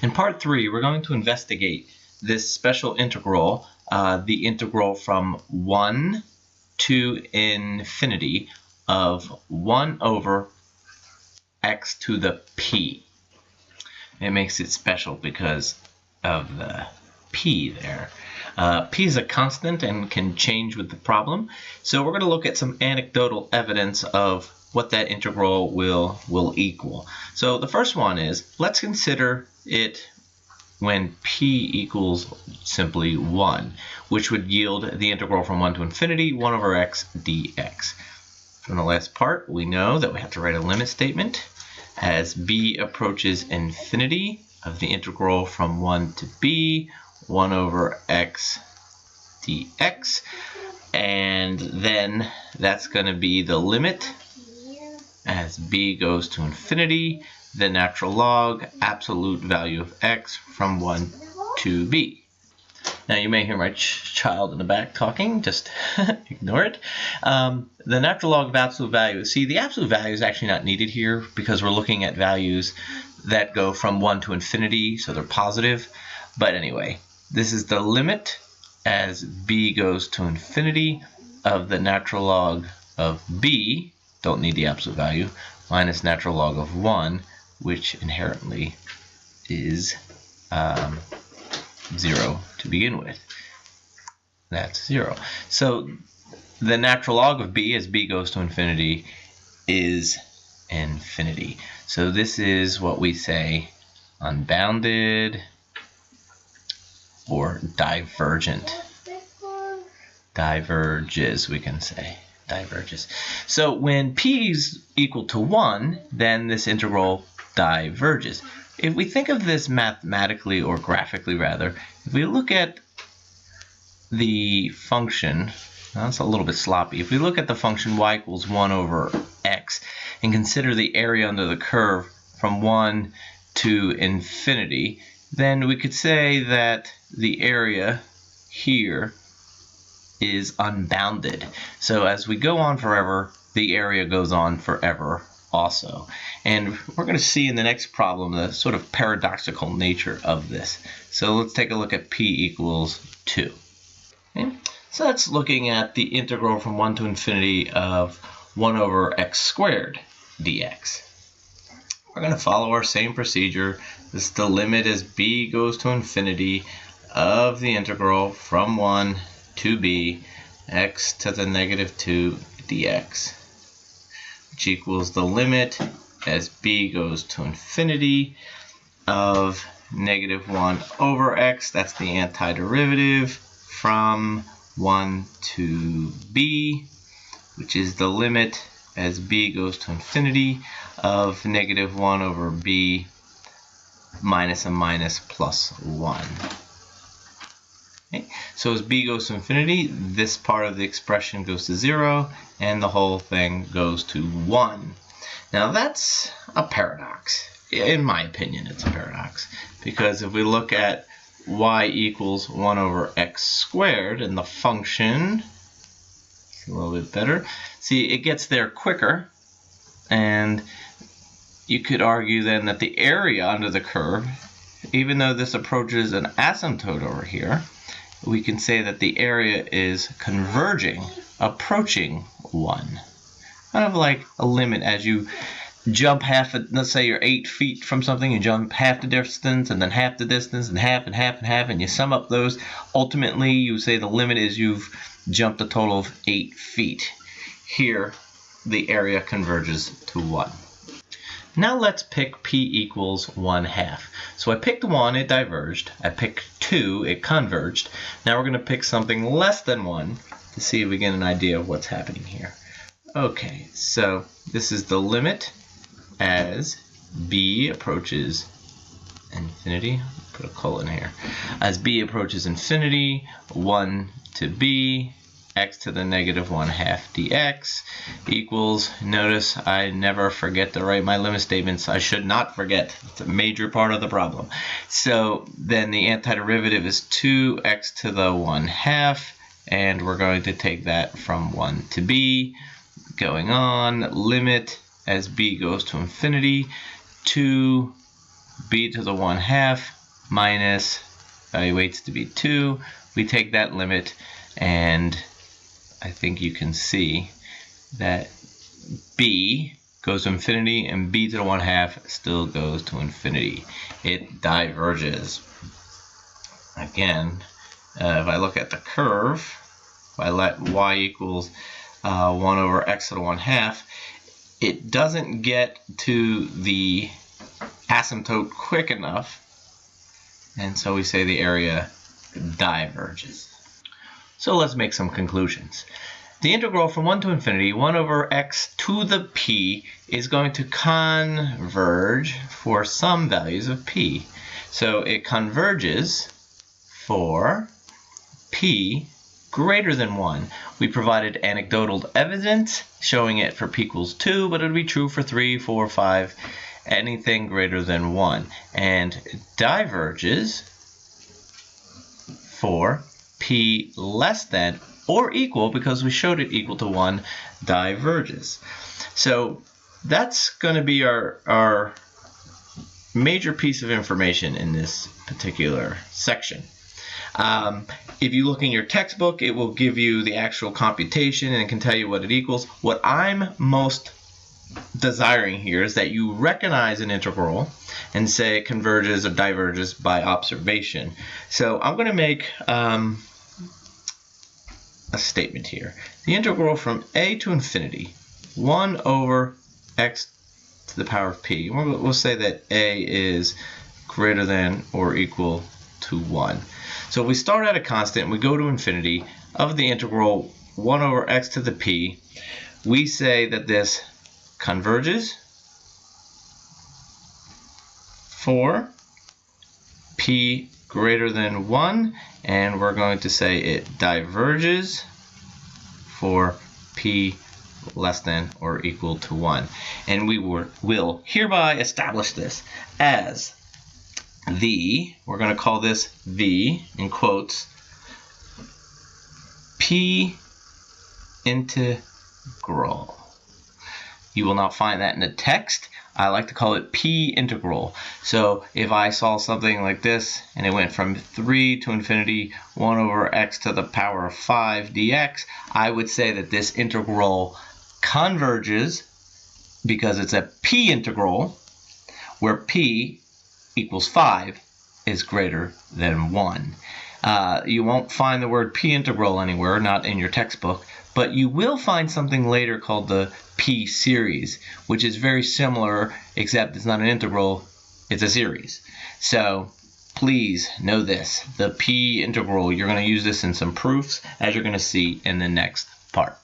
In part 3, we're going to investigate this special integral, the integral from 1 to infinity of 1 over x to the p. It makes it special because of the p there. P is a constant and can change with the problem. So we're going to look at some anecdotal evidence of what that integral will equal. So the first one is, let's consider it when p equals simply 1, which would yield the integral from 1 to infinity, 1 over x dx. From the last part, we know that we have to write a limit statement as b approaches infinity of the integral from 1 to b, 1 over x dx. And then that's going to be the limit as b goes to infinity, the natural log, absolute value of x from 1 to b. Now you may hear my child in the back talking, just ignore it. The natural log of absolute value, see, the absolute value is actually not needed here because we're looking at values that go from 1 to infinity, so they're positive. But anyway, this is the limit as b goes to infinity of the natural log of b, don't need the absolute value, minus natural log of 1, which inherently is 0 to begin with. That's 0. So the natural log of b as b goes to infinity is infinity. So this is what we say unbounded or divergent. Diverges, we can say. Diverges. So when p is equal to 1, then this integral diverges. If we think of this mathematically, or graphically rather, if we look at the function, now it's a little bit sloppy, if we look at the function y equals 1 over x and consider the area under the curve from 1 to infinity, then we could say that the area here is unbounded. So as we go on forever, the area goes on forever also. And we're going to see in the next problem the sort of paradoxical nature of this. So let's take a look at p equals 2. Okay? So that's looking at the integral from 1 to infinity of 1 over x squared dx. We're going to follow our same procedure. This is the limit as b goes to infinity of the integral from 1 to b, x to the negative 2 dx, which equals the limit as b goes to infinity of negative 1 over x, that's the antiderivative, from 1 to b, which is the limit as b goes to infinity of negative 1 over b minus a minus plus 1. Okay. So as b goes to infinity, this part of the expression goes to 0, and the whole thing goes to 1. Now that's a paradox. In my opinion, it's a paradox. Because if we look at y equals 1 over x squared, and the function, it's a little bit better. See, it gets there quicker, and you could argue then that the area under the curve, even though this approaches an asymptote over here, we can say that the area is converging, approaching 1. Kind of like a limit as you jump half, let's say you're 8 feet from something, you jump half the distance, and then half the distance, and half, and half, and half, and you sum up those. Ultimately, you say the limit is you've jumped a total of 8 feet. Here, the area converges to 1. Now let's pick p equals 1/2. So I picked 1, it diverged. I picked 2, it converged. Now we're going to pick something less than 1 to see if we get an idea of what's happening here. Okay, so this is the limit as b approaches infinity. Put a colon here. As b approaches infinity, 1 to b, x to the negative 1/2 dx equals, notice I never forget to write my limit statements. I should not forget. It's a major part of the problem. So then the antiderivative is 2x to the 1/2, and we're going to take that from 1 to b. Going on, limit as b goes to infinity, 2 b to the 1/2 minus, evaluates to be 2. We take that limit, and I think you can see that b goes to infinity and b to the 1/2 still goes to infinity. It diverges. Again, if I look at the curve, if I let y equals 1 over x to the 1/2, it doesn't get to the asymptote quick enough, and so we say the area diverges. So let's make some conclusions. The integral from 1 to infinity, 1 over x to the p, is going to converge for some values of p. So it converges for p greater than 1. We provided anecdotal evidence showing it for p equals 2, but it would be true for 3, 4, 5, anything greater than 1. And diverges for p less than or equal, because we showed it equal to 1, diverges. So that's going to be our major piece of information in this particular section. If you look in your textbook, it will give you the actual computation and it can tell you what it equals. What I'm most desiring here is that you recognize an integral and say it converges or diverges by observation. So I'm going to make a statement here. The integral from a to infinity, 1 over x to the power of p. We'll say that a is greater than or equal to 1. So if we start at a constant and we go to infinity of the integral 1 over x to the p, we say that this converges for p greater than 1, and we're going to say it diverges for p less than or equal to 1. And we will hereby establish this as the, we're going to call this v in quotes, p integral. You will not find that in the text. I like to call it p integral. So if I saw something like this and it went from 3 to infinity 1 over x to the power of 5 dx, I would say that this integral converges because it's a p integral where p equals 5 is greater than 1. You won't find the word p integral anywhere, not in your textbook, but you will find something later called the p series, which is very similar, except it's not an integral, it's a series. So please know this, the p integral, you're going to use this in some proofs, as you're going to see in the next part.